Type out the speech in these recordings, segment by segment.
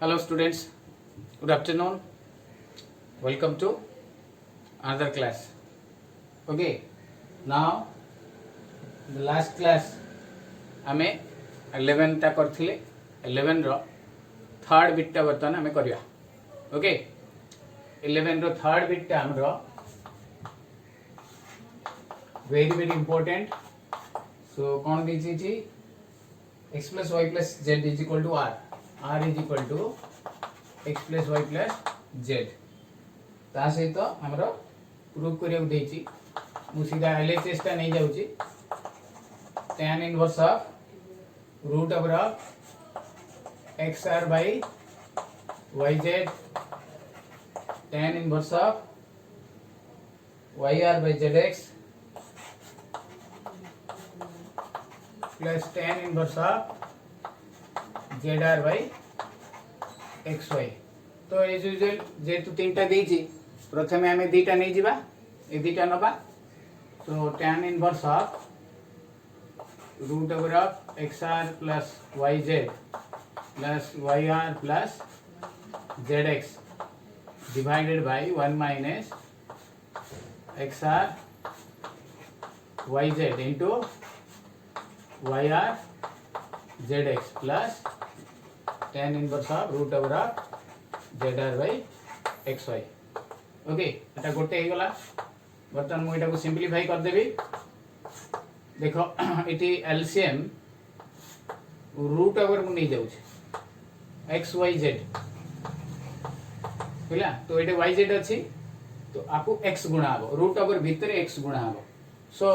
Hello students, good afternoon. Welcome to another class. Okay, now the last class आमे 11 टा करथिले 11 रो third bit टा बर्तन आमे करिया. ओके 11 रो थर्ड बिट टा हमरो very important. So कौन दीची छी x plus y plus z is equal to r is equal to x plus y plus z. ता सहित हमरो प्रूफ करिया देची मु सीधा LHS टा नहीं जाउची tan inverse of root over of xr by yz tan inverse of yr by zx plus tan inverse of zr by xy. तो एज यूजुअल जेतु तीनटा देछि प्रथमे आमे दीटा नै जिबा ए दीटा नबा. तो tan inverse of root over of xr plus yz plus yr plus zx divided by 1 minus xr yz into yr zx plus tan inverse of root over of zr by xy. Okay एटा गोटे हे गला. बर्तन मु एटा को simplify कर देबी. देखो इति LCM root over मु नहीं जाउछ एक्स वाई जेड होला. तो एटे वाई जेड अछि तो आपको एक्स गुणा हबो रूट ओवर भीतर एक्स गुणा हबो. So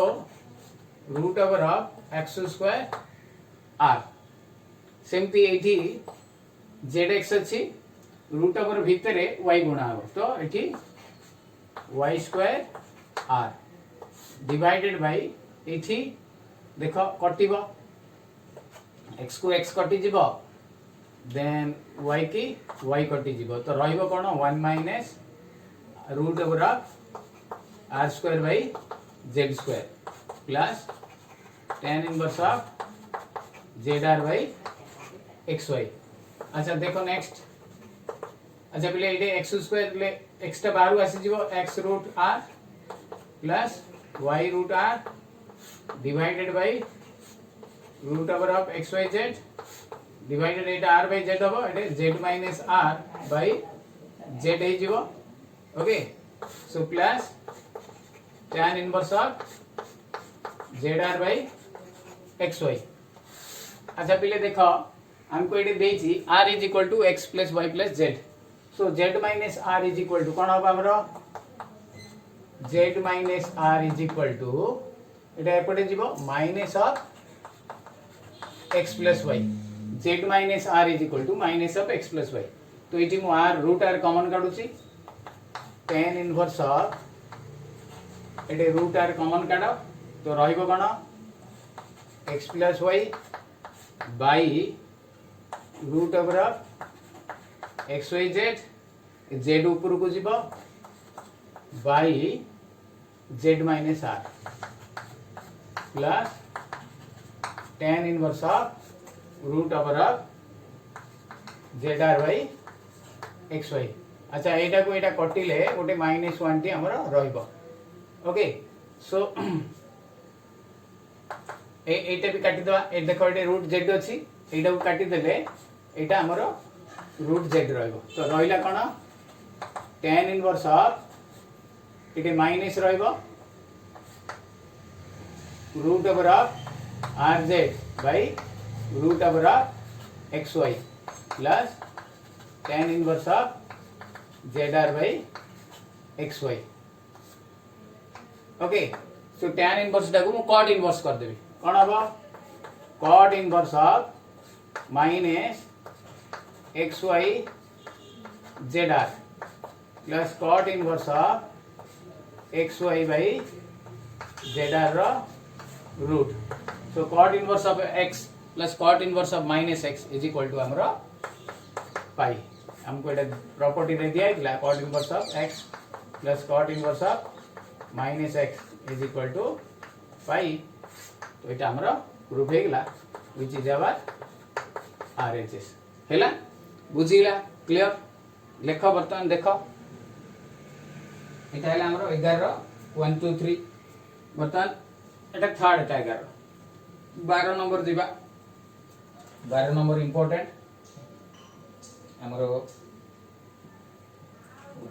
root over of x square आर सेमती एठी जेड एक्स अछि रूट ओवर भीतर वाई गुणा हबो. तो एठी वाई स्क्वायर आर डिवाइडेड बाय एठी देखो कटिबो x को x कटि जिवो देन y की y कटि जिवो. तो रहइबो कोन 1 minus root over of r square by z square plus tan inverse of zr bye xy. अच्छा देखो नेक्स्ट. अच्छा पहले ये x स्क्वायर ले x टा बाहर आसी जिवो x root r plus y root r divided by root over of xyz divided एटा r बाय z हबो एटा z minus r by z हे जिवो. Okay so plus tan inverse of zr bye xy. अच्छा पहले देखो हमको ये देछि r is equal to x plus y plus z. So z minus r is equal to कोन हबो हमरो z minus r is equal to एटा एपटे जीवो minus of x plus y. z minus r is equal to minus of x plus y. तो इटी मु r root r common काढुची tan inverse of एटे रूट r कॉमन काढो. तो रहइबो कोन x plus y by root over of xyz z ऊपर को जीवो by z minus r plus tan inverse of root over of zr bye xy. अच्छा एटा को एटा कटिले गोटे -1 टी हमर रहइबो. ओके सो एटा भी काटी दवा. ए देखो एटा रूट z अछि एटा को काटी देले एटा हमर रूट z रहइबो. तो रहिला कोन tan इनवर्स ऑफ एटे माइनस रहइबो root over of rz by root over of xy plus tan inverse of zr bye xy. Okay so tan inverse टाको मु cot इनवर्स कर देबी. कोन हबो cot inverse of minus xy zr plus cot inverse of xy by zr रो root. So cot inverse of x plus cot inverse of minus x is equal to हमरो पाई. हमको एटा प्रॉपर्टी दे दिया है cot inverse of x plus cot inverse of minus x is equal to pi. तो एटा हमरो प्रूफ हे गला व्हिच इज आवर RHS हेला. बुझिला क्लियर लेख बर्तमान देख এটা হলো আমার 11 1 2 3 বর্তমান এটা থার্ড এটা 11 12 নম্বর দিবা 12 নম্বর ইম্পর্টেন্ট আমার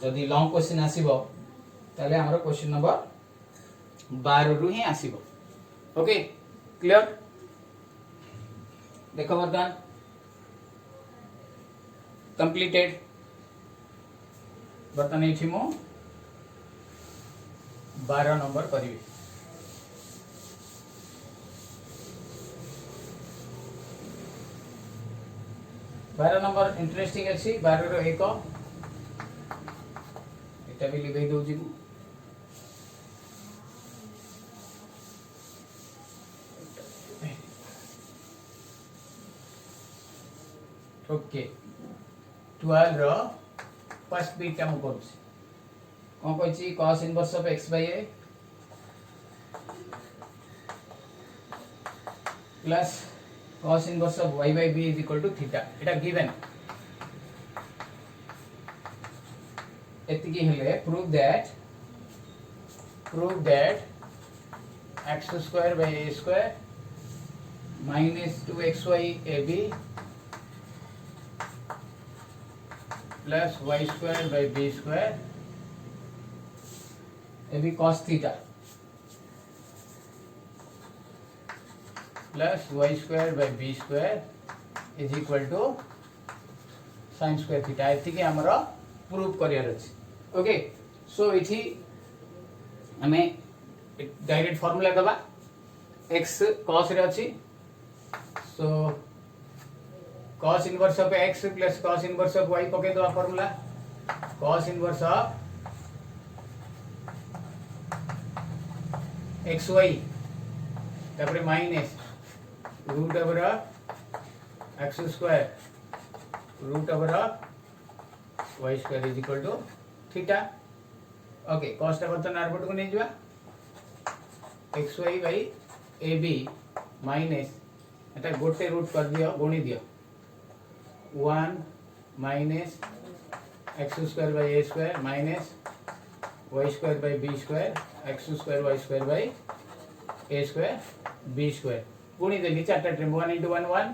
যদি লং क्वेश्चन আসিবো তাহলে আমার क्वेश्चन नंबर 12 রু হি আসিবো ओके क्लियर देखो बर्तमान कंप्लीटेड बर्तमान ये मु 12 नंबर करी 12 नंबर इंटरेस्टिंग अच्छी 12 रो एक एटा भी लिखै दउची मु ओके 12 रो फर्स्ट बीट हम करू कौन कहछि cos inverse of x by a plus cos inverse of y by b is equal to theta Etah given एतिकी हेले prove that x square by a square minus 2xy ab plus y square by b square ab cos theta plus y square by b square is equal to sin square theta एति के हमरा prove career अछि okay so इथि हमें direct formula दबा x cos रे अछि सो cos inverse of x plus cos inverse of y पके दो formula cos inverse of xy तापर minus root over of x square root over of y square is equal to theta okay cos टा बर्तन आरबट को नै जवा xy by ab minus एटा गोटे root कर दियो गुणी दियो 1 minus x square by a square minus y square by b square x square y square by a square b square गुणी देली चारटा trim 1 into 1 1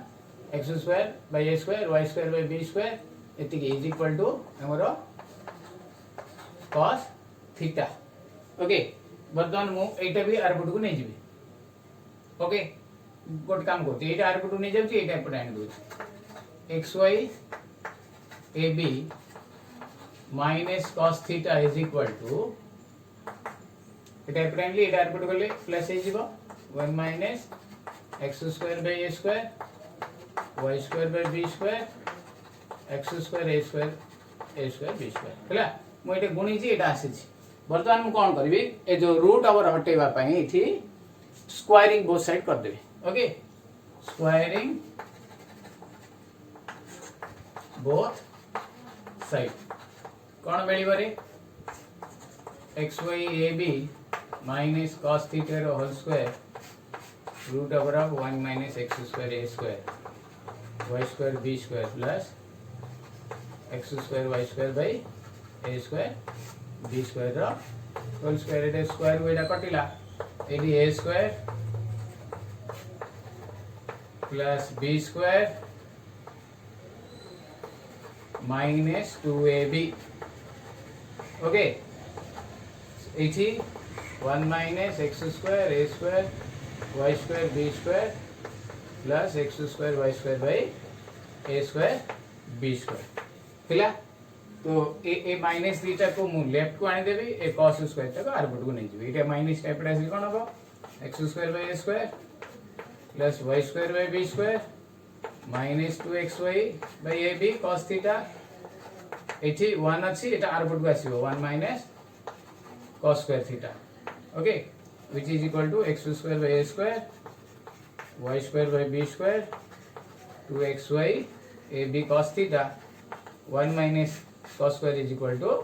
x square by a square y square by b square एति के is equal to हमरो cos theta okay वर्तमान मु एटा भी आरबट को नै जिबी ओके गोट काम करते एटा आरबट को नै जाउची एटा एपटे आनि दोची xy ab minus cos theta is equal to এটা apparently এটা আরপট করলে প্লাস হয়ে যাব 1 minus x square by a square y square by b square x square a square b square ହେଲା ମୁଁ ଏଟା ଗୁଣିଛି ଏଟା ଆସିଛି ବର୍ତ୍ତମାନ ମୁଁ कोन करबी ए जो रूट ओवर हटेबा पई इथि स्क्वायरिंग बोथ साइड कर देबी ओके स्क्वायरिंग both side कौन मिलिबो रे xy ab minus cos theta रो whole square root over of 1 minus x square a square y square b square plus x square y square by a square b square रो whole square एटा square वेडा कटिला एडी a square plus b square minus 2ab ओके इथि 1 minus x square a square y square b square plus x square y square by a square b square थिला तो ए minus दीटा को मु लेफ्ट को आनी देबी ए cos स्क्वायर तक आरबट को नै जिबी एटा माइनस टाइप रा कोन हो x square by a square plus y square by b square minus 2xy by ab cos theta एठी 1 अछि एटा आरबट को आसीबो 1 minus cos square theta okay which is equal to x square by a square y square by b square 2xy ab cos theta 1 minus cos square is equal to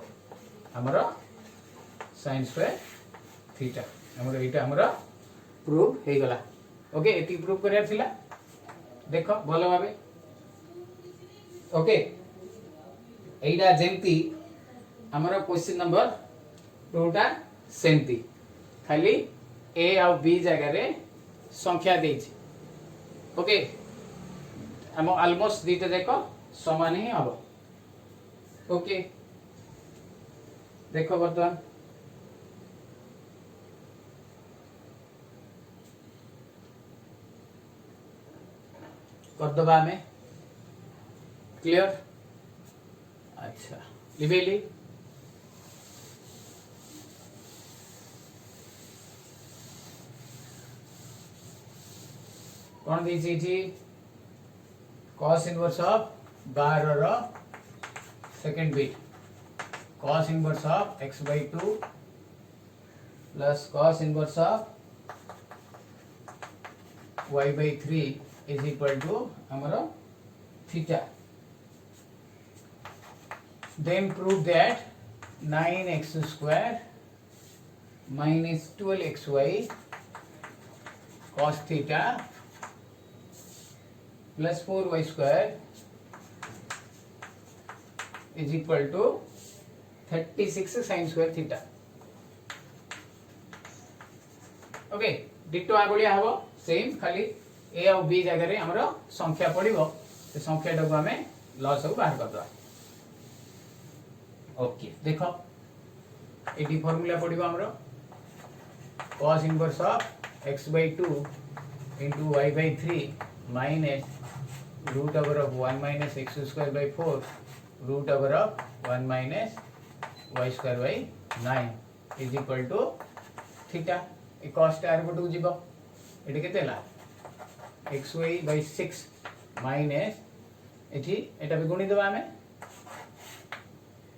हमरा sin square theta हमरा एटा हमरा prove हे गला okay eighty prove करिया थिला देखो भलो भाबे okay एटा जेमती हमर question number 2 टा सेमती खाली ए और बी जगह रे संख्या देछि ओके हम ऑलमोस्ट दीटा देखो समान ही हबो ओके देखो बर्तमान कर दबा में क्लियर अच्छा लिबेली कौन दीजिए जी cos इनवर्स ऑफ 12 रो सेकंड बिट cos inverse of x/2 plus cos inverse of y/3 is equal to हमारा theta. Then prove that 9x square minus 12xy cos theta plus 4y square is equal to 36 sin square theta. Okay, ditto आगुलिया हबो same खाली ए और B जगह रे हमरो संख्या पड़िबो से संख्या डगो हमें लॉस को बाहर कर दो ओके देखो एडी फार्मूला पड़िबो हमरो cos inverse of x/2 into y/3 minus root over of 1 minus x square by 4 root over of 1 minus y square by 9 is equal to theta A cos r बटू जीवो AD केते ला xy by 6 minus एठी एटा भी गुणी देबा हमें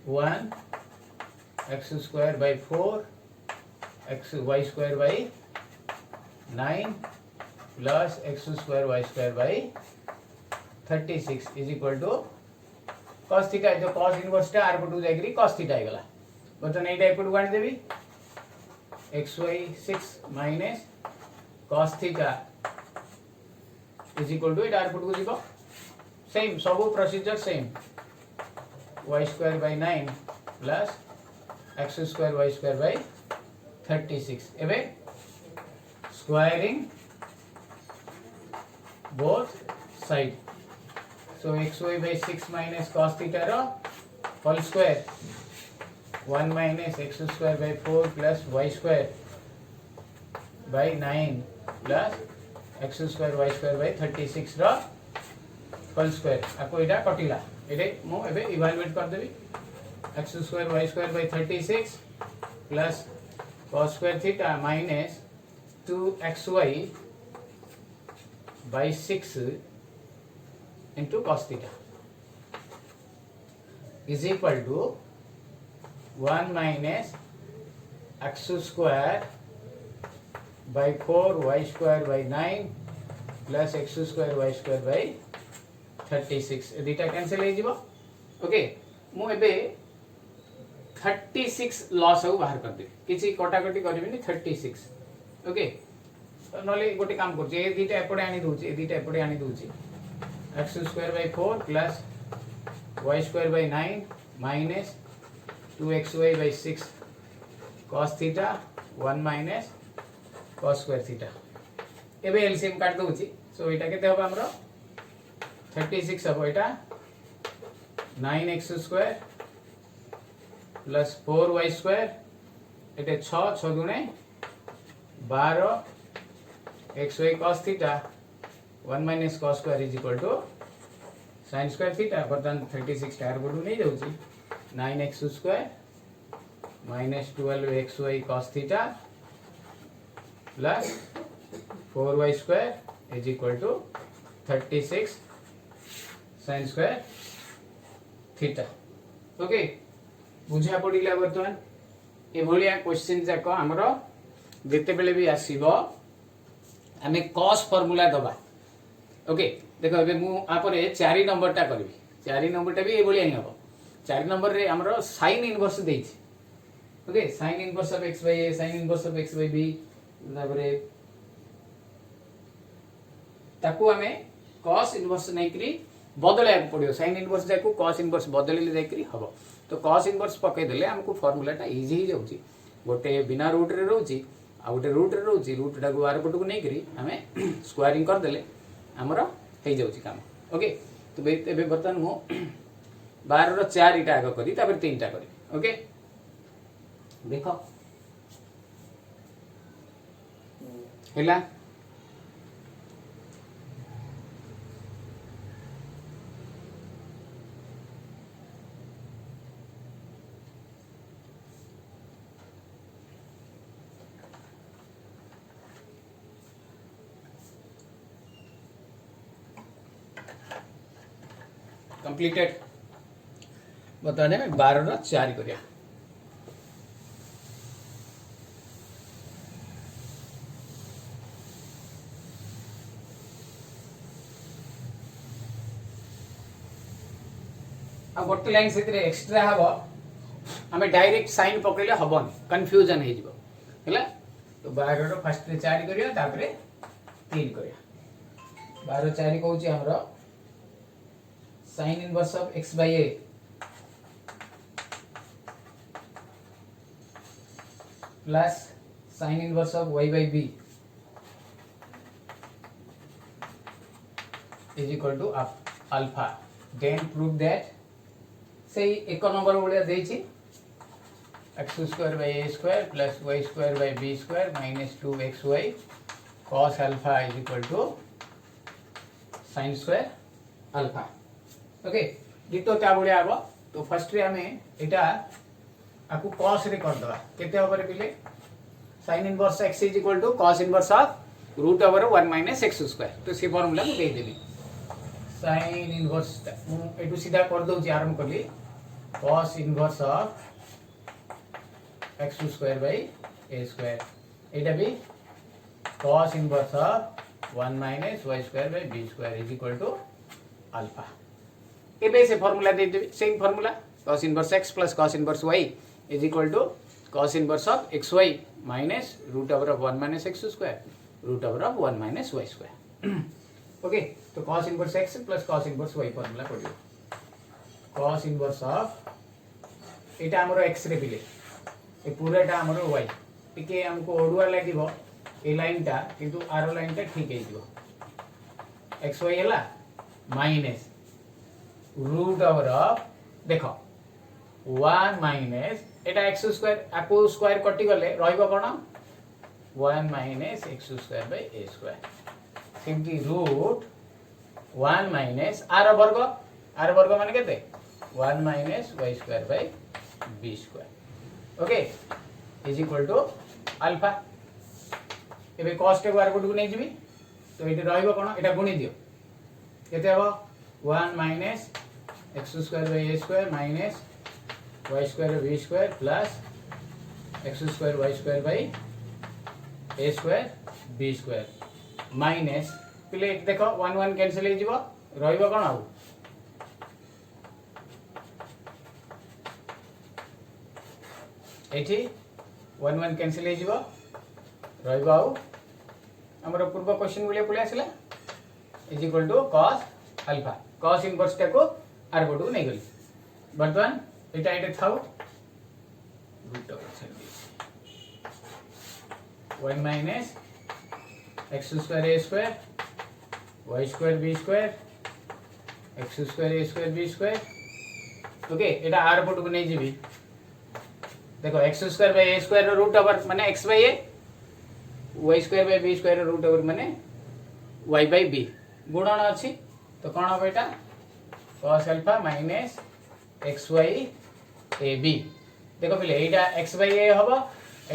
1 x square by 4 x y square by 9 plus x square y square by 36 is equal to cos theta जो cos inverse टा r बटू जाईकरी cos theta आइगला बतन एटा एपटू गाणी देबी xy 6 minus cos theta is equal to it r put को same सब procedure same y square by 9 plus x square y square by 36 एबे squaring both side so xy by 6 minus cos theta रो whole square 1 minus x square by 4 plus y square by 9 plus x square y square by 36 रो whole square आपको एटा कटिला एटे मो एबे evaluate कर देबी x square y square by 36 plus cos square theta minus 2xy by 6 into cos theta is equal to 1 minus x square by 4 y square by 9 plus x square y square by 36 Etah cancel हो जिवो okay मु एबे 36 loss हो बाहर कर दे किछि कटाकटी करबिनी 36 okay नले गोटे काम करछि ए दीटा एपडे आनी दोछि ए दीटा एपडे आनी दोछि x square by 4 plus y square by 9 minus 2xy by 6 cos theta 1 minus cos square theta एबे एलसीएम काट दोछि सो एटा केते होबा हमरो 36 अब एटा 9x square plus 4y square एटे 6 6 दुने 12 xy cos theta 1 minus cos square is equal to sin square theta बर्तन 36 tyre बडू नहीं जाउची 9x square minus 12xy cos theta plus 4y square is equal to 36 sin square theta okay बुझा पड़िला बर्तमान ए भलिया question जाक हमरो जेते बेले भी आसीबो हमें cos फार्मूला दबा ओके देखो एबे मु आपरे 4 नंबर टा करबी 4 नंबर टा भी ए भलिया ही हबो 4 नंबर रे हमरो sin इनवर्स देछि okay sin inverse of x by a sin inverse of x by b तापरे ताकू हमें cos इनवर्स नै करी बदल पड़ो sin इनवर्स जाकू cos इनवर्स बदल जाकरी हम तो cos इनवर्स पकईदे आमको फर्मूलाटा इजी हो जाऊँगी गोटे बिना रूट रे रोचे आ गोटे रूट रे रोचे रूट टाक आर पट को नहीं आम स्क्वायरिंग करदे आमर हो जाऊँगी काम ओके। तो बर्तमान मु 12 रो 4 इटा आग करी तापर 3 टा करी ओके देख हैला कंप्लीटेड बताने में 12 रो 4 करिया आ गोटे लाइन से एक्स्ट्रा हम आम डायरेक्ट साइन पकड़े हेन कन्फ्यूजन हो तो 12 रो फर्स्ट 4 करिया तापरे 3 करिया 12 4 कहूँ हमर sin inverse of x by a plus sin inverse of y by b is equal to alpha. Then prove that say एक नंबर भाया देछि x square by a square plus y square by b square minus 2xy cos alpha is equal to sin square alpha. Okay ditto ता भाया हम तो first ray आम यहाँ आपको cos रे कर दवा केते ओवर पिले sin inverse x is equal to cos inverse of root over 1 minus x square तो से फार्मूला को दे देबी sin इनवर्स मु एटू सीधा कर दउ छी आरंभ करली cos inverse of x square by a square एटा भी cos inverse of 1 minus y square by b square is equal to alpha एबे से फार्मूला दे देबी same formula cos inverse x plus cos inverse y is equal to cos inverse of xy minus root over of 1 minus x square root over of 1 minus y square okay तो cos inverse x plus cos inverse y formula पड़ियो cos inverse of एटा हमरो x रे पिले ए पूराटा हमरो y टिके हमको ओडुआ लागिबो ए लाइनटा किंतु आरो लाइनटा ठीक हे जिवो xy हला माइनस रूट ओवर ऑफ देखो 1 माइनस एटा x स्क्वायर आपको स्क्वायर कटि गले रहइबो कोन 1 minus x square by a square simply root 1 minus r वर्ग माने केते 1 minus y square by b square okay is equal to alpha एबे cos के बार को नै जिबी तो एटा रहइबो कोन एटा गुणी दियो केते हबो 1 minus x square by a square minus y square b square plus x square y square by a square b square minus पिले देखो 1 1 कैंसिल हो जिवो रहइबो कोन आउ एठी 1 1 कैंसिल हो जिवो रहइबो आउ हमर पूर्व क्वेश्चन बोले पळे आसला is equal to cos alpha cos inverse टा को आर पटू नहीं गली वर्तमान एटा एटा थाउ root over 1 minus x square a square y square b square x square a square b square okay एटा आर पटू नहीं जीबी देखो x square by a square root over माने x by a y square by b square root over माने y by b गुणन अछि तो कोन हो बेटा cos alpha minus xy ab देखो पहले एटा x by a हबो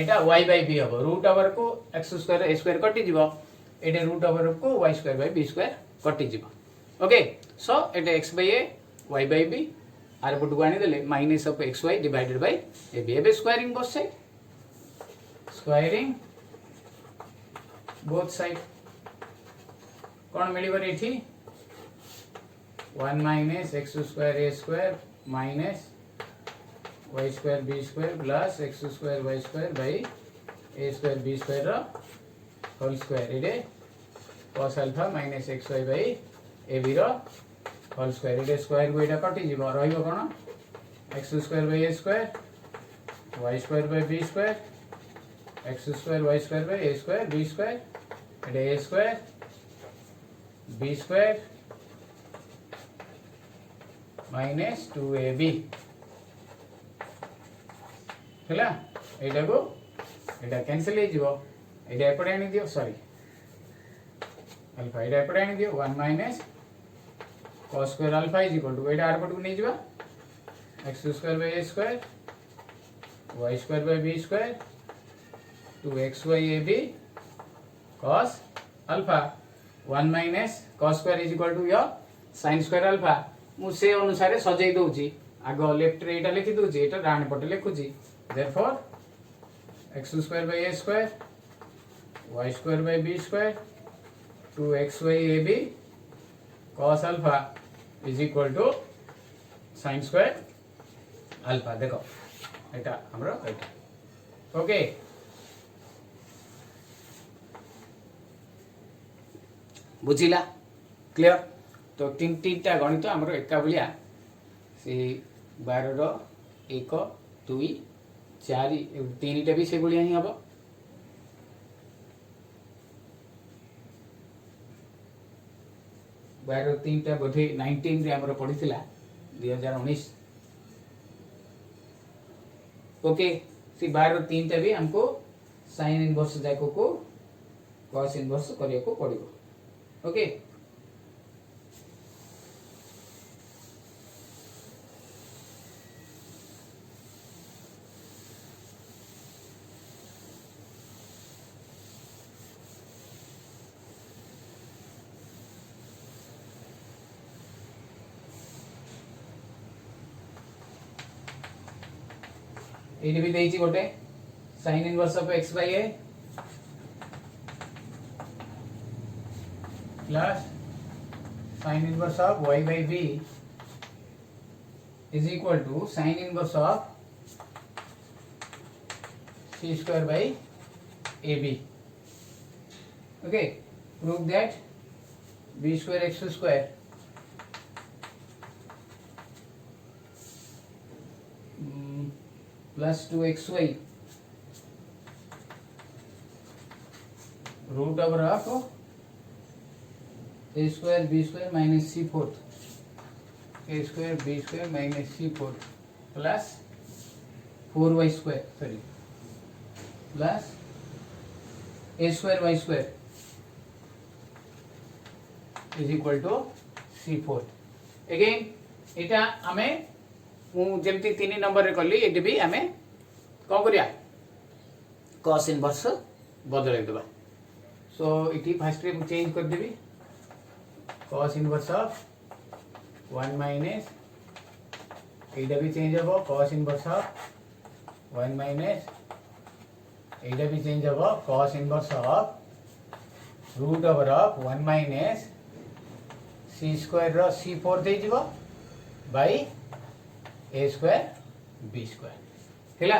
एटा y by b हबो रूट ओवर को x स्क्वायर a स्क्वायर कटि जिवो एटा रूट ओवर को y square by b square कटि जिवो okay so Etah x by a y by b आर पटु को आनी देले minus of xy divided by ab एबे squaring both side squaring both side कोन मिलिबर एठी 1 minus x square a square minus y square b square plus x square y square by a square b square रो whole square इडे cos alpha minus xy by ab रो whole square ये square को एटा कटि जीव रहिबो कोन x square by a square y square by b square x square y square by a square b square एटा a square b square minus 2ab हैला एटा को एटा कैंसिल हो जीवो एटा एपटे आनी दियो सॉरी अल्फा एटा एपटे आनी दियो 1 minus cos square alpha is equal to एटा आर पट को नै जीवा x square by a square y square by b square 2xyab cos alpha 1 minus cos square is equal to यो sin स्क्वायर अल्फा मु से अनुसार सजै दउची आगो लेफ्ट रे एटा लिखि दउची एटा डान पटे लिखुची therefore x square by a square y square by b square 2xyab cos alpha is equal to sin square alpha देखो एटा हमरो एटा ओके बुझिला क्लियर तो तीनटा गणित हमरो एका बलिया से 12 रो 1 2 4 तीनटा भी से बलिया ही हबो बारो तीनटा बोधे 19 रे हमरो पढिथिला 2019 ओके से बारो तीनटा भी हमको साइन इनवर्स जाको को cos इनवर्स करिया को पड़िबो ओके ये भी देइची गोटे sin inverse of x by a plus sin inverse of y by b is equal to sin inverse of c square by ab okay prove that b square x square plus 2xy root over of a square b square minus c fourth a square b square minus c fourth plus 4y square sorry plus a square y square is equal to c fourth again एटा हमें मु जेमती 3 number रे करली eighty भी हमें कोन करिया cos inverse बदलै देबा सो इटी first ray change कर देबी cos इनवर्स ऑफ 1 माइनस एटा भी चेंज हो cos इनवर्स ऑफ 1 माइनस एटा भी चेंज हो cos inverse of root over of 1 minus c square रो c4 दे जीवो by a square b square हैला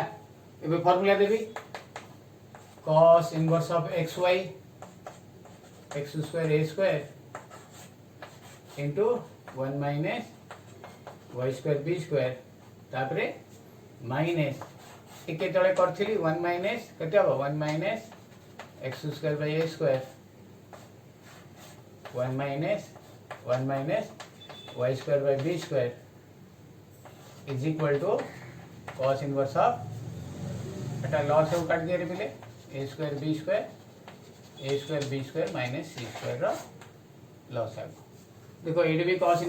एबे फार्मूला देबी cos inverse of xy x square a square into 1 minus y square b square तापरे minus एके तळे करथिली 1 माइनस कते हो 1 minus x square by a square 1 minus y square by b square is equal to cos inverse of एटा लॉस से काट दिया रे मिले a square b square minus c square रो लॉस है देखो एडी भी cos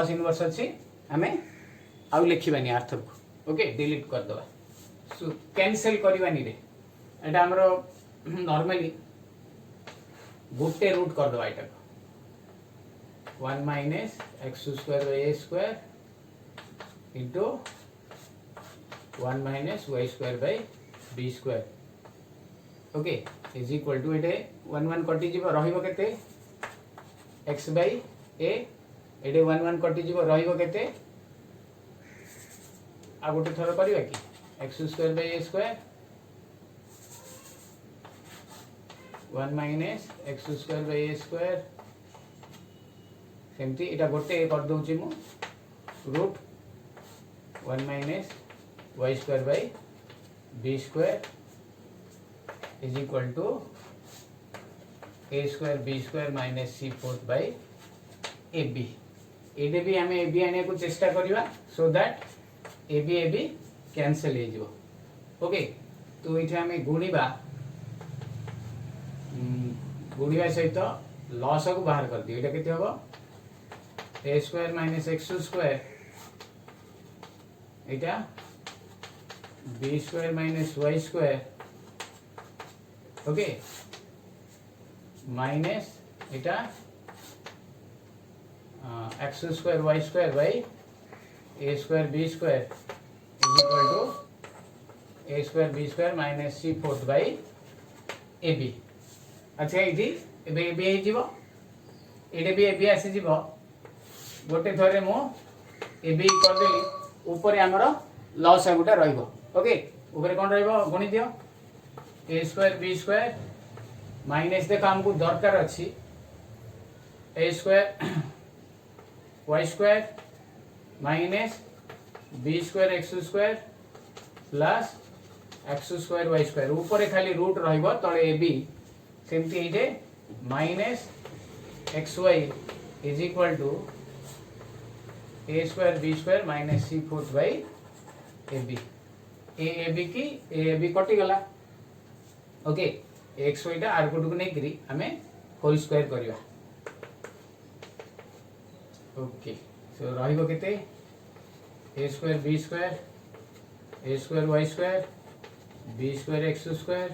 इनवर्स अछि हमें आउ लिखिबानी अर्थ को ओके डिलीट कर दबा सो कैंसिल करबानी रे एटा हमरो नॉर्मली गोटे रूट कर दबा एटा 1 minus x square by a square into 1 minus y square by b square okay is equal to एटे 1 1 कटि जीव रहिबो केते x by a एटे 1 1 कटि जीव रहिबो केते आ गोटे थर करबा कि x square by a square 1 minus x square by a square सेमती एटा गोटे कर दउची मु root 1 minus y square by b square is equal to a square b square minus c fourth by ab एटे भी हमें ab आने को चेष्टा करिवा सो दैट ab कैंसिल हो जिवो ओके तो इथे हमें गुणीबा सहित लॉस को बाहर कर दियो एटा केते हबो a square minus x square एटा b square minus y square okay minus एटा x square y square by a square b square is equal to a square b square minus c fourth by ab अच्छा ये एबे एबे हे जीवो एडे भी एबे आसी जीवो गोटे थरे मो एबे कर देली ऊपर हमर लॉस है गोटे रहइबो ओके ऊपर कोन रहइबो गुणी दियो a square b square minus देखो हमको दरकार अछि a square y square minus b square x square plus x square y square ऊपर खाली रूट रहइबो तळे ab सेमती इटे minus x y is equal to a square b square minus c fourth by a b की a b कटि गला okay x y टा आर को नहीं करी हमें होल स्क्वायर करवा ओके सो रहिबो केते a square b square a square y square b square x square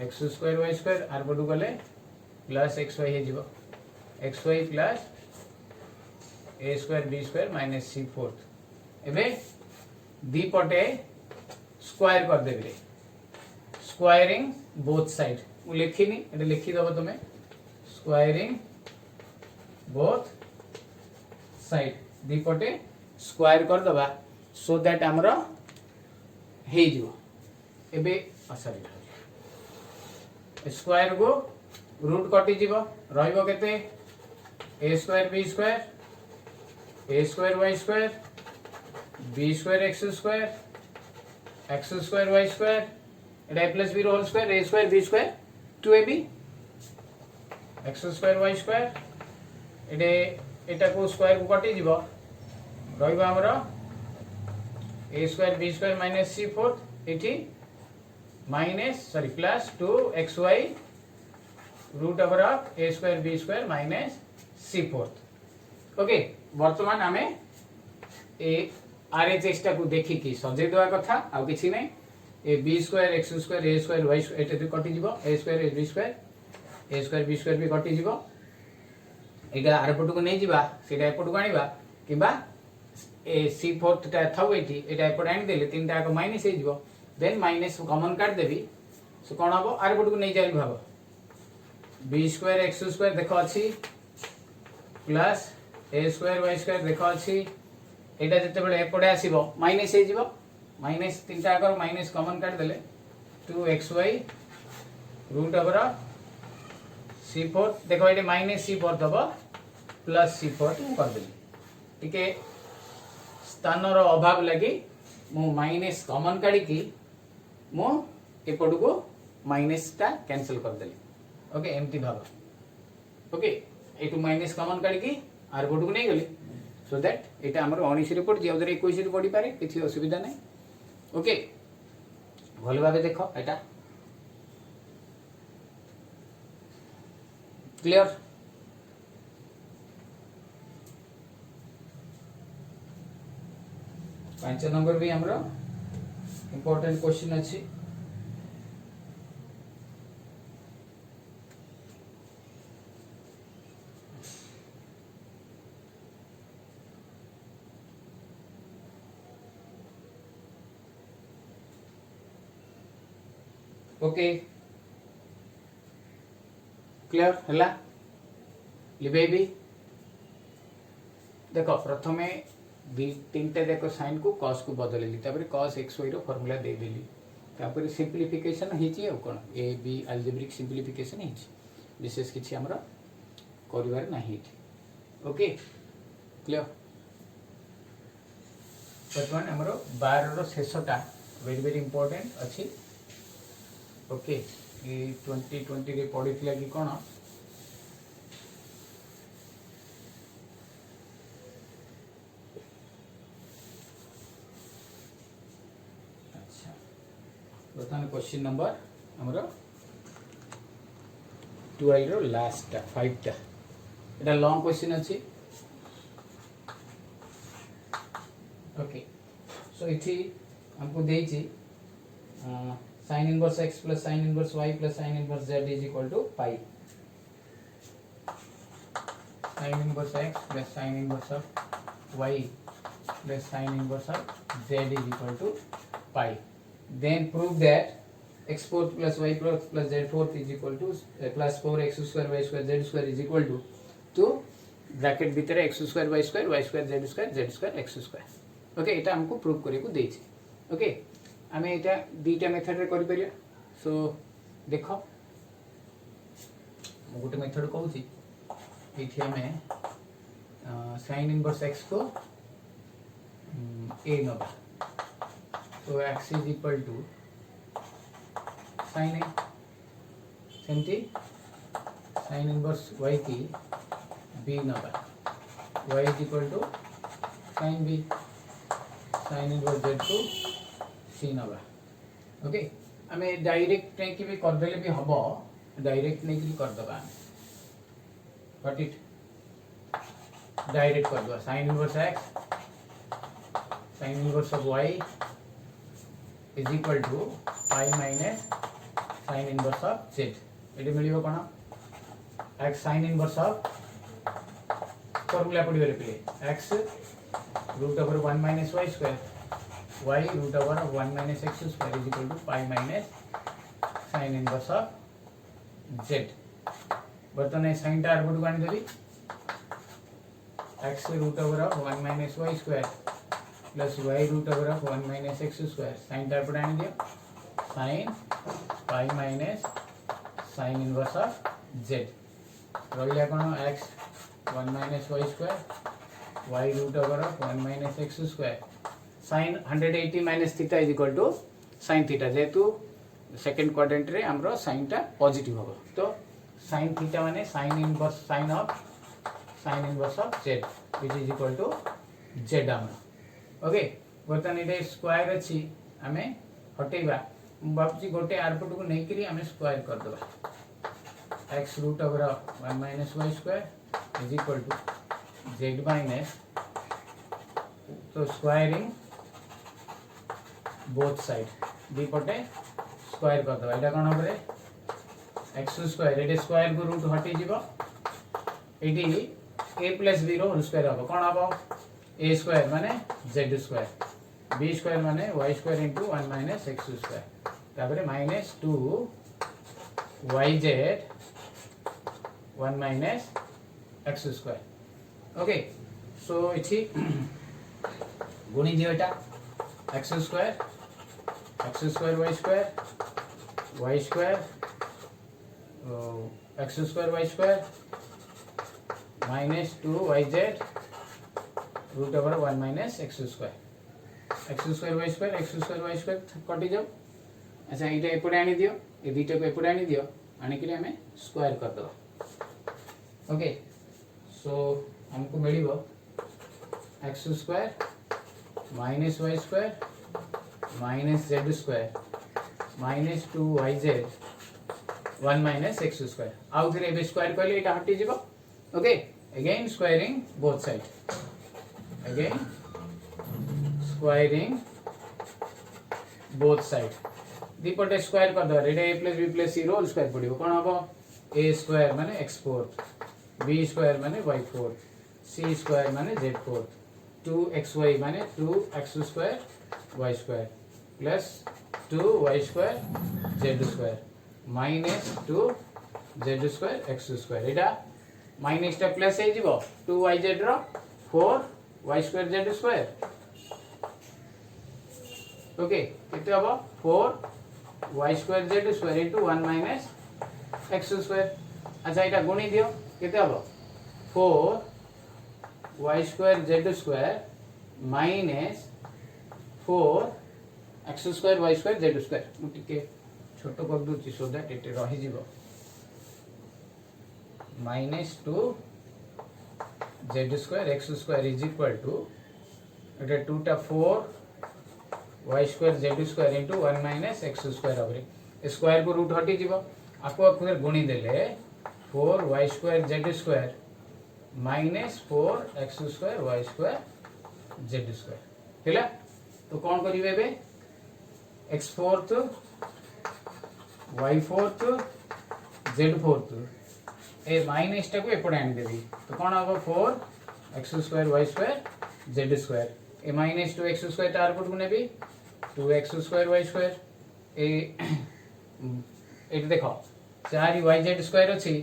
x square y square आर पटू गले प्लस एक्स वाई हो x y plus a square b square minus c fourth एबे दी पटे square कर देबे स्क्वायरिंग बोथ साइड मु लिखिनी एटा लिखि दबो तमे स्क्वायरिंग बोथ साइड दी पटे स्क्वायर कर दबा सो दैट हमरो हे जिवो एबे सॉरी स्क्वायर को रूट कटि जीवो रहिबो केते a square b square a square y square b square x square y square एटा a plus b whole square a square b square 2ab x square y square एटे एटा को square को कटि जीवो रहिबो हमरो a square b square minus c fourth एठी minus sorry plus 2xy root over of a square b square minus c fourth okay वर्तमान हमें ए आरएचएस टा को देखि की सजे देवा कथा आ किछि नै ए b square x square a square y square एते कटि जीवो a स्क्वायर b स्क्वायर भी कटि जीवो एटा आर पटु को नै जीवा सेटा एपटु को आनिबा किबा ए c फोर्थ टा थाउ एठी एटा एपट आनि देले तीनटा को माइनस हे जीवो देन माइनस कॉमन काट देबी सो कोन हबो आर पटु को नै जाई भाबो b स्क्वायर x स्क्वायर देखो अछि plus a square y square देखो अछि एटा जते बेले एपडे आसीबो माइनस हे जीवो माइनस तीनटा अगर माइनस कॉमन काट देले 2xy रूट ओवर c4 देखो एटे माइनस c4 दबो प्लस c4 कर देली ठीके स्थान रो अभाव लागि मु माइनस कॉमन काडी की मु एपड को माइनस टा कैंसिल कर देली ओके एम्ति भाव ओके एटू माइनस कॉमन काडी की आर पड को नै गली सो दैट एटा हमर 19 रे पड जे 21 रे पडी पारे किछि असुविधा नै ओके भल भाबे देखो एटा क्लियर 5 नंबर भी हमरो इंपोर्टेंट क्वेश्चन अछि ओके क्लियर हला लिबेबी देखो प्रथमे तीनटे देखो साइन को cos को बदलेली तापर cos xy रो फार्मूला दे देली तापर सिंपलीफिकेशन हिची और कोन ए बी अलजेब्रिक सिंपलीफिकेशन हिची विशेष किछि हमरा करिवार नाही ओके क्लियर बर्तमान आमर 12 शेषटा वेरी वेरी इंपोर्टेंट अच्छी ओके 2020 रे पढ़ी कि कौन अच्छा बर्तमान क्वेश्चन नंबर आमर 12 रो लास्ट 5 टा एटा लॉन्ग क्वेश्चन अच्छी ओके सो इथि हमको देइछि sin inverse x plus sin inverse y plus sin inverse z is equal to pi sin inverse x plus sin inverse of y plus sin inverse of z is equal to pi then prove that x fourth plus y fourth plus z fourth is equal to plus 4x square y square z square is equal to bracket भीतर x square y square z square x square okay एटा हमको prove करियो को देछि okay आमे एटा दुईटा method रे करि परिया सो देखो मु गोटे मेथड कहूची एठी हमें sin इनवर्स x को a नबा तो x is equal to sin a सेमती sin इनवर्स y की b नबा y is equal to sin b sin inverse z को c नबा ओके आमे डायरेक्ट नहीं कि भी कर देले भी हबो डायरेक्ट नहीं कि कर दबा व्हाट इट डायरेक्ट कर दो sin inverse x sin inverse of y is equal to pi minus sin inverse of z एटी मिलियो कोन x sin inverse of formula पडियो रे पे x root over 1 minus y square y root over of 1 minus x square is equal to pi minus sin inverse of z बर्तमान sin टा आरबुट गानी देबी x root over of 1 minus y square plus y root over of 1 minus x square sin टा आरबुट आनी दियो sin pi minus sin inverse of z रहिला कोन x 1 minus y square y root over of 1 minus x square sin 180 minus theta is equal to sin theta जेतु second quadrant रे हमरो sin टा positive होबो तो sin theta माने sin inverse sin inverse of z which is equal to z हमरो okay बर्तन इडे square अछि हमें हटेबा बापची गोटे आरपुट को नै करी हमें स्क्वायर कर देबा x root over 1 minus y square is equal to z minus तो स्क्वायरिंग बोथ साइड दीपटे स्क्वायर कर दबा एटा कोन होबे x स्क्वायर एटे स्क्वायर को रूट हटि जीवो एटी a plus b रो होल स्क्वायर होबो कोन होबो a स्क्वायर माने z स्क्वायर b स्क्वायर माने y square into 1 minus x square तापरे minus 2 yz 1 minus x square okay so इथि गुणी दियो एटा x square y square y square x square y square minus 2yz root over 1 minus x square y square कटि जाओ अच्छा एटा एपडे आनी दियो ए दुईटा को एपडे आनी दियो आनी कि हमें स्क्वायर कर दो ओके सो हमको मिलिबो x square minus y square minus z square minus 2yz 1 minus x square आउ फिर ए स्क्वायर कहले एटा हटि जीवो okay again squaring both side again squaring both side दीपटे स्क्वायर कर दो एटा a plus b plus c whole square पडिबो कोन हबो a स्क्वायर माने x फोर्थ b स्क्वायर माने y फोर्थ c स्क्वायर माने z फोर्थ 2xy माने 2x square y square plus 2y square z square minus 2z square x square एटा minus टा plus हे जीवो 2yz रो 4y square z square okay केते हबो 4y square z square into 1 minus x square अच्छा एटा गुणी दियो केते हबो 4 y square z square minus 4x square y square z square मुझे छोट कर दूची सो दैट इट रही minus 2 z square x square is equal to एटा 2 टा 4 y square z square into 1 minus x square हम स्क्वायर को root हटी जीव आपको गुणी देले 4 y square z square minus 4 x square y square z square है। तो कौन करेंगे एबे x fourth y fourth z fourth ए माइनस टा को एपटे आनीदेवी तो कौन हम 4 x square y square z square ए माइनस 2 एक्स स्क्वायर तार पट को नेबी 2 एक्स स्क्वायर वाई स्क्वायर ए देख 4 वाई जेड स्क्वायर अच्छी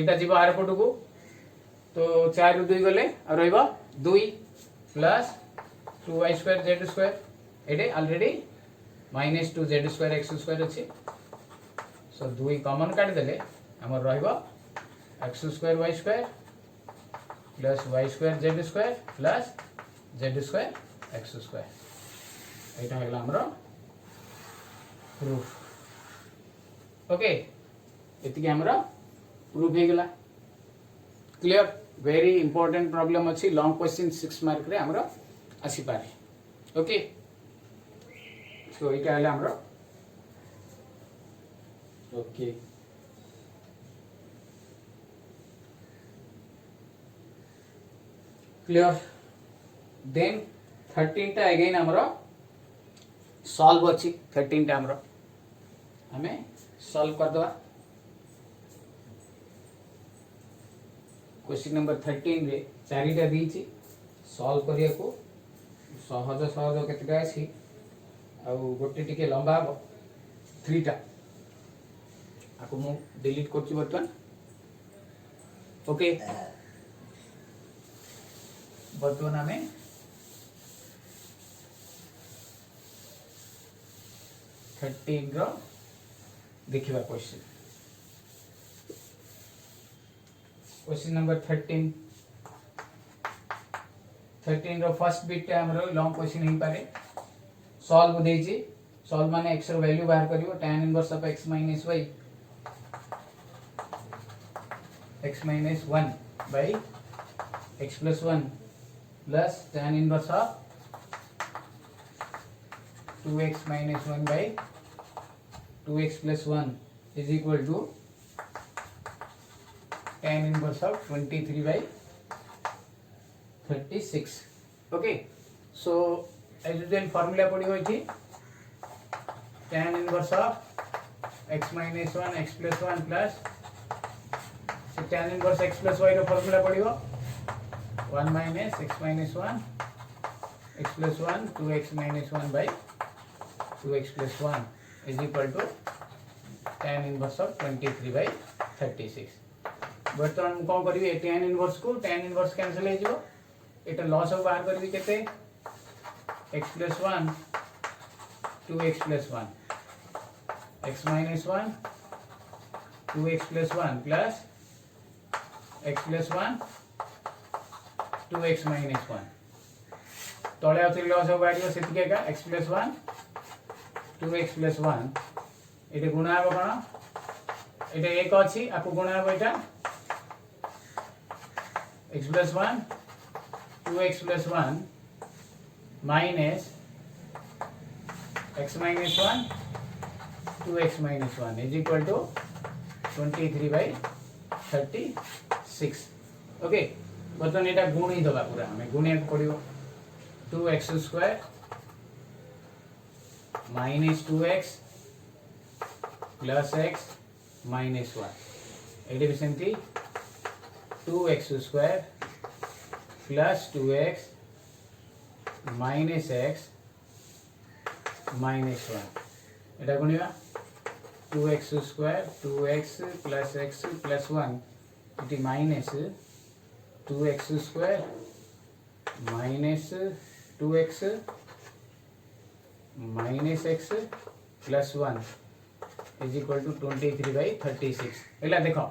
एटा जीव आर पट को तो 4 रु 2 गले रहिबा 2 plus 2 y square z square एटे already minus 2 z square x square अच्छी सो 2 कॉमन काट देले हमर रहिबा x square y square plus y square z square plus z square x square एटा हला हमर प्रूफ ओके एतिके हमर प्रूफ हे गेला क्लियर वेरी इंपोर्टेंट प्रॉब्लम अच्छी लॉन्ग क्वेश्चन 6 मार्क रे हमर आसी पारे ओके सो एटा हला हमर ओके क्लियर देन 13 टा अगेन हमर सॉल्व अच्छी 13 टा हमर हमें सॉल्व कर दवा क्वेश्चन नंबर 13 रे चारिटा दीची सॉल्व करिया को सहज सहज केतेटा अछि आ गोटे टिके लंबा हो 3 टा आपको मु डिलीट करछि बर्तमान ओके बर्तमान हमें रो देखिबा question number 13 row first bit हमरो लॉन्ग क्वेश्चन ही पारे सॉल्व देछि सॉल्व माने x रो वैल्यू बाहर करियो tan inverse of x minus y x minus 1 by x plus 1 plus tan inverse of 2x minus 1 by 2x plus 1 is equal to tan inverse of 23 by 36 okay so as usual formula पड़ी होई थी tan inverse of x minus 1 x plus 1 plus so tan inverse x plus y row formula पड़ियो 1 minus x minus 1 x plus 1 2x minus 1 by 2x plus 1 is equal to tan inverse of 23 by 36 बर्तमान कौन करी tan inverse को tan inverse cancel हो जिवो एटा loss of बाहर करबी केते x plus 1 2x plus 1 x minus 1 2x plus 1 plus x plus 1 2x minus 1 तळे आउथि लॉस ऑफ बाहर सेतिके का x plus 1 2x plus 1 एटे गुणा हो कोन एटे एक अछि आपको गुणा हो एटा x plus 1 2x plus 1 minus x minus 1 2x minus 1 is equal to 23 by 36 okay बर्तमान एटा गुणी दबा पूरा हमें गुणिया को पड़ियो 2x square minus 2x plus x minus 1 एटे भी सेमती 2x square plus 2x minus x minus 1 Etah गुणिया 2x square 2x plus x plus 1 इटी minus 2x square minus 2x minus x plus 1 is equal to 23 by 36 एला देखो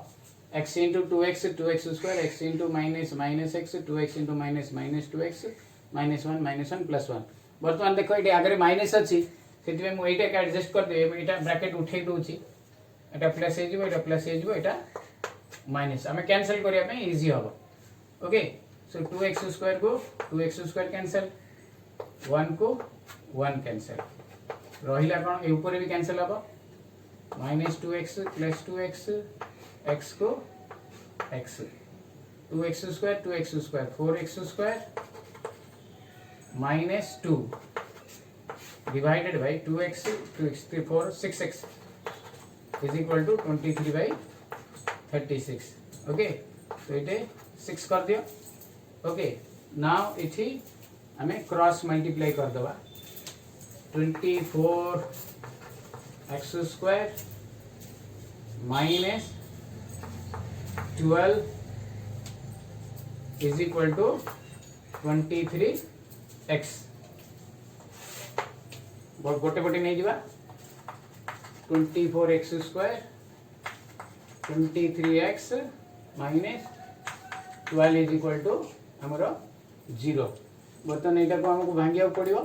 x into 2x 2x square x into minus minus x 2x into minus minus 2x minus 1 minus 1 plus 1 बर्तमान देखो ये आगे minus अच्छी से मुझे adjust कर देबे एटा ब्रैकेट उठे दूची एटा प्लस हे जिवो एटा प्लस हे जिवो एटा माइनस हमें कैंसिल करिया पे इजी हो ओके सो 2x स्क्वायर को 2x स्क्वायर कैंसिल 1 को 1 कैंसिल रहिला कोन ए ऊपर भी कैंसिल हो minus 2x plus 2x x को x 2x square 4x square minus 2 divided by 2x 3 4 6x is equal to 23 by 36 okay तो इटे 6 कर दियो ओके नाउ इठी हमें क्रॉस मल्टीप्लाई कर दवा 24 x square minus 12 is equal to 23x गोटे गोटे नहीं जीवा 24x square 23x minus 12 is equal to हमरो 0 बर्तमान एटा को हमको भांगिया पड़ियो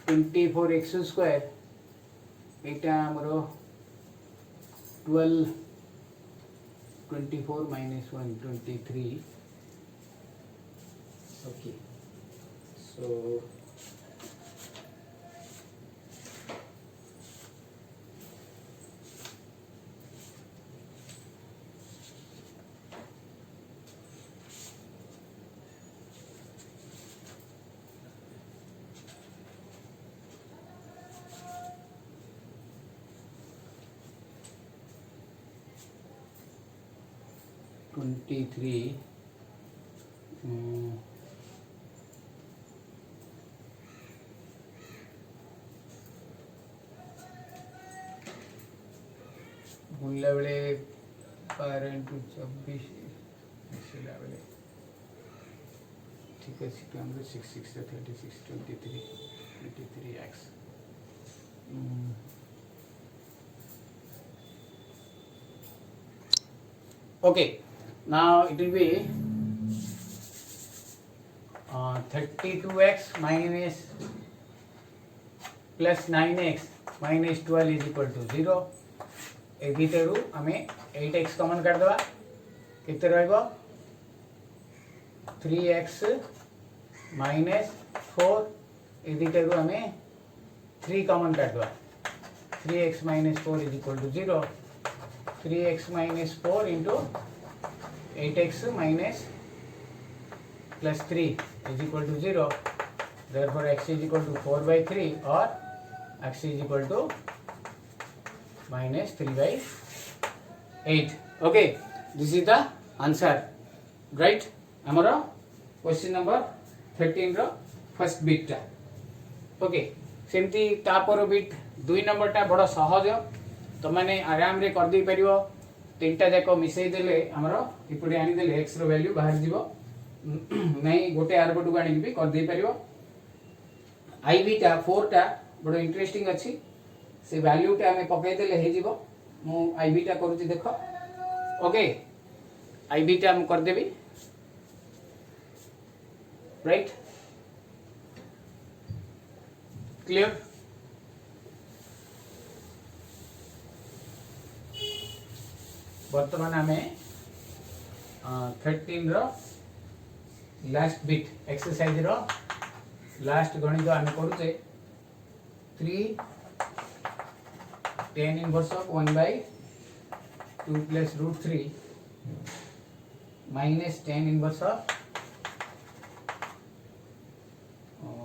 24x स्क्वायर एटा हमरो 12 24 minus 1 23 okay so भूलला बेले 12 into 24 मिसला बेले ठीक है 6 6 36 23x okay now it will be 32x minus plus 9x minus 12 is equal to 0 ए भीतर हमें 8x कॉमन कर दवा कितने रहेगा 3x minus 4 ए भीतर हमें 3 कॉमन कर दवा 3x minus 4 is equal to 0 3x minus 4 into 8x minus plus 3 is equal to 0 therefore x is equal to 4 by 3 or x is equal to minus 3 by 8 okay this is the answer right amara question number 13 row first bit टा okay सेमती तापर bit 2 number टा बड़ सहज तो माने आराम रे कर दी परियो तीनटा जाको मिसई देले हमरो इपडे आनी देले x रो वैल्यू बाहर जीवो नहीं गोटे आर बटू आनी भी कर दे परियो आई बी टा 4 टा बड़ इंटरेस्टिंग अछि से वैल्यू टा हमें पकई देले हे जीवो मु आई बी टा करूची देखो ओके आई बी टा हम कर देबी राइट क्लियर वर्तमान हमें 13 रो लास्ट बिट एक्सरसाइज रो लास्ट गणित आम करूचे 3 tan inverse of 1 by 2 plus root 3 minus tan inverse of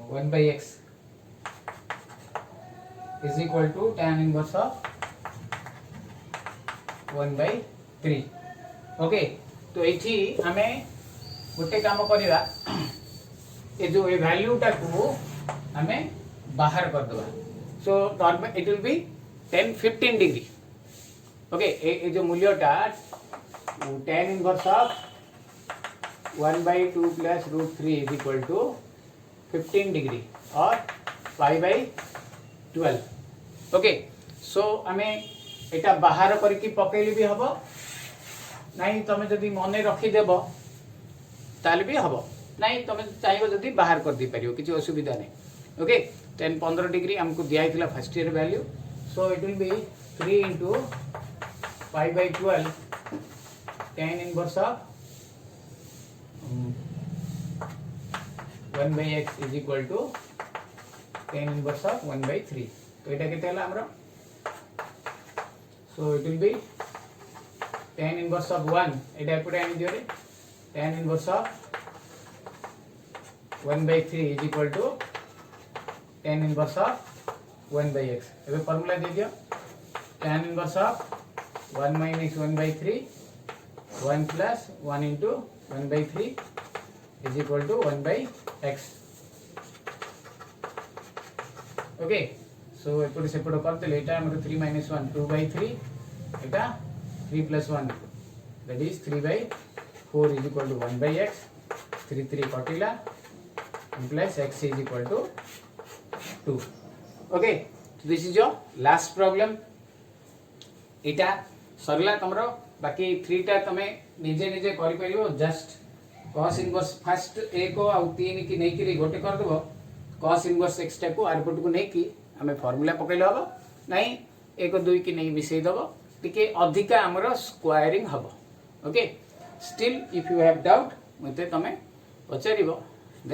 1 by x is equal to tan inverse of 1 by 3 okay तो एठी हमें गोटे काम करिवा ए जो ए वैल्यू टा को हमें बाहर कर दवा so normal it will be 10-15 degree okay ए जो मूल्यटा tan inverse of 1 by 2 plus root 3 is equal to 15 degree और pi by 12 ओके सो हमें एटा बाहर करके पकेली भी हबो नहीं तमे जदी मने रखी देबो ताले भी हबो नहीं तमे चाहिबो जदी बाहर कर दी परियो किछि असुविधा नहीं ओके 10 15 डिग्री हमको दिया हितला first year value so it will be 3 into pi by 12 tan inverse of 1 by x is equal to tan inverse of 1 by 3 तो एटा केते हला हमरो सो it will B tan inverse of 1 एटा एपटे आनी दियो रे tan inverse of 1 by 3 is equal to tan inverse of 1 by x एबे formula दे दियो tan inverse of 1 minus 1 by 3 1 plus 1 into 1 by 3 is equal to 1 by x okay so एपटे सेपटे करते एटा हमर 3 minus 1 2 by 3 Etah 3 plus 1 that is 3 by 4 is equal to 1 by x 3 3 कटिला plus x is equal to 2 okay so this is your last problem एटा सरला तमरो बाकी 3 टा तमे निजे निजे करि परिबो just cos inverse first a को आ 3 की नै कि गोटे कर देबो cos इनवर्स x टा को आरपट को नै कि हमें फार्मूला पकेले हबो नै 1 2 की नै मिसै दबो टिके अधिका हमरो स्क्वायरिंग हबो okay still if you have doubt मते तमे पचारिबो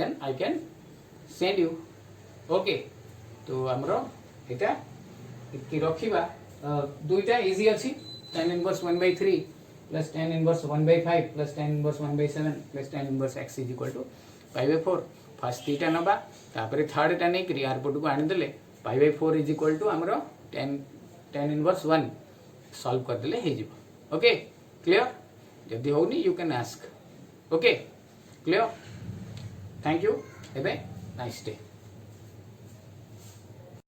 then I can send you okay तो हमरो एटा इतकी रखिबा दुईटा इजी अछि tan inverse 1 by 3 plus tan inverse 1 by 5 plus tan inverse 1 by 7 plus tan inverse x is equal to pi by 4 first theta नबा तापरे थर्ड टा नै क्रिया आर पटु को आनि देले pi by 4 is equal to हमरो tan inverse 1 सॉल्व कर देले हे जिवो ओके क्लियर जदी होनी you can ask okay clear thank you have a nice day